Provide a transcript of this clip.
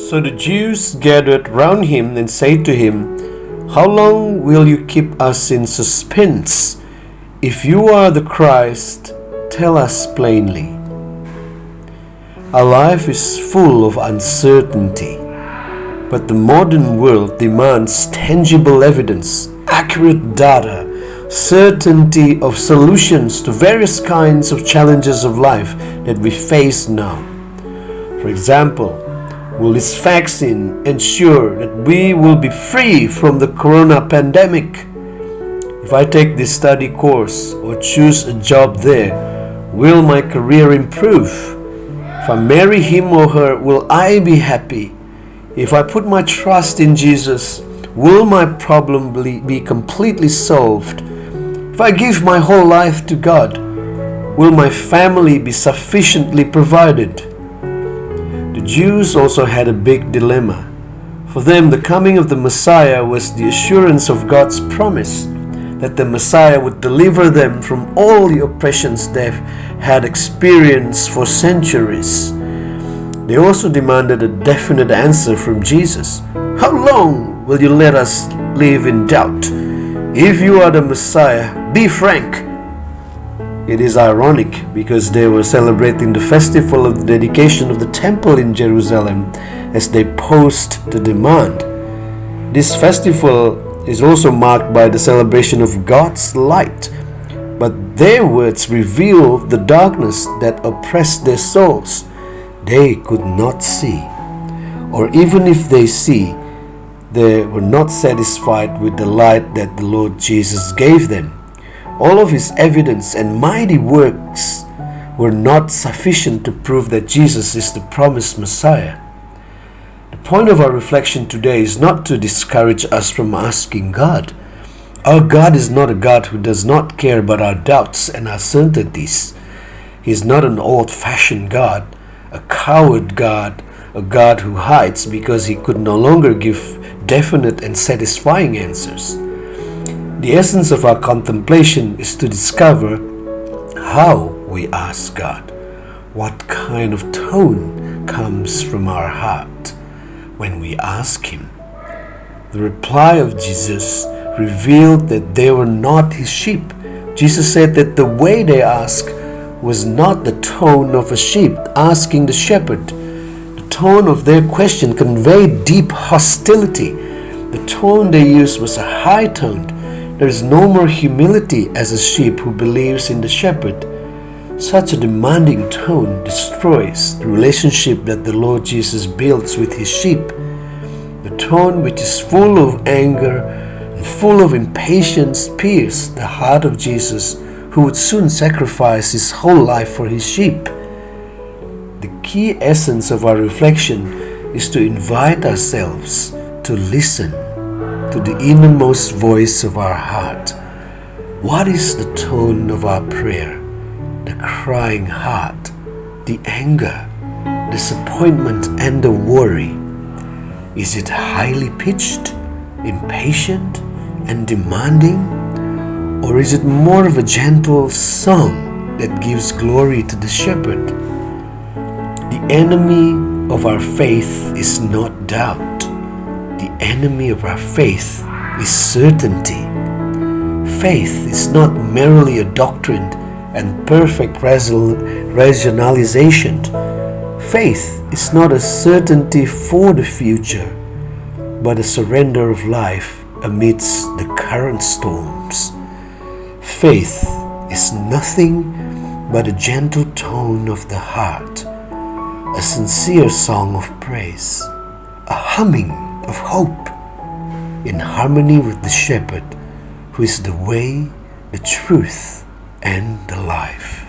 So the Jews gathered round him and said to him, "How long will you keep us in suspense? If you are the Christ, tell us plainly." Our life is full of uncertainty, but the modern world demands tangible evidence, accurate data, certainty of solutions to various kinds of challenges of life that we face now. For example, will this vaccine ensure that we will be free from the corona pandemic? If I take this study course or choose a job there, will my career improve? If I marry him or her, will I be happy? If I put my trust in Jesus, will my problem be completely solved? If I give my whole life to God, will my family be sufficiently provided? The Jews also had a big dilemma. For them, the coming of the Messiah was the assurance of God's promise that the Messiah would deliver them from all the oppressions they had experienced for centuries. They also demanded a definite answer from Jesus. How long will you let us live in doubt? If you are the Messiah, be frank. It is ironic because they were celebrating the festival of the dedication of the temple in Jerusalem as they posed the demand. This festival is also marked by the celebration of God's light, but their words revealed the darkness that oppressed their souls. They could not see, or even if they see, they were not satisfied with the light that the Lord Jesus gave them. All of his evidence and mighty works were not sufficient to prove that Jesus is the promised Messiah. The point of our reflection today is not to discourage us from asking God. Our God is not a God who does not care about our doubts and uncertainties. He is not an old-fashioned God, a coward God, a God who hides because he could no longer give definite and satisfying answers. The essence of our contemplation is to discover how we ask God, what kind of tone comes from our heart when we ask Him. The reply of Jesus revealed that they were not His sheep. Jesus said that the way they asked was not the tone of a sheep asking the shepherd. The tone of their question conveyed deep hostility. The tone they used was a high tone. There is no more humility as a sheep who believes in the shepherd. Such a demanding tone destroys the relationship that the Lord Jesus builds with his sheep. The tone which is full of anger and full of impatience pierced the heart of Jesus, who would soon sacrifice his whole life for his sheep. The key essence of our reflection is to invite ourselves to listen to the innermost voice of our heart. What is the tone of our prayer? The crying heart, the anger, disappointment, and the worry. Is it highly pitched, impatient, and demanding? Or is it more of a gentle song that gives glory to the shepherd? The enemy of our faith is not doubt. The enemy of our faith is certainty. Faith is not merely a doctrine and perfect rationalization. Faith is not a certainty for the future, but a surrender of life amidst the current storms. Faith is nothing but a gentle tone of the heart, a sincere song of praise, a humming of hope, in harmony with the shepherd, who is the way, the truth, and the life.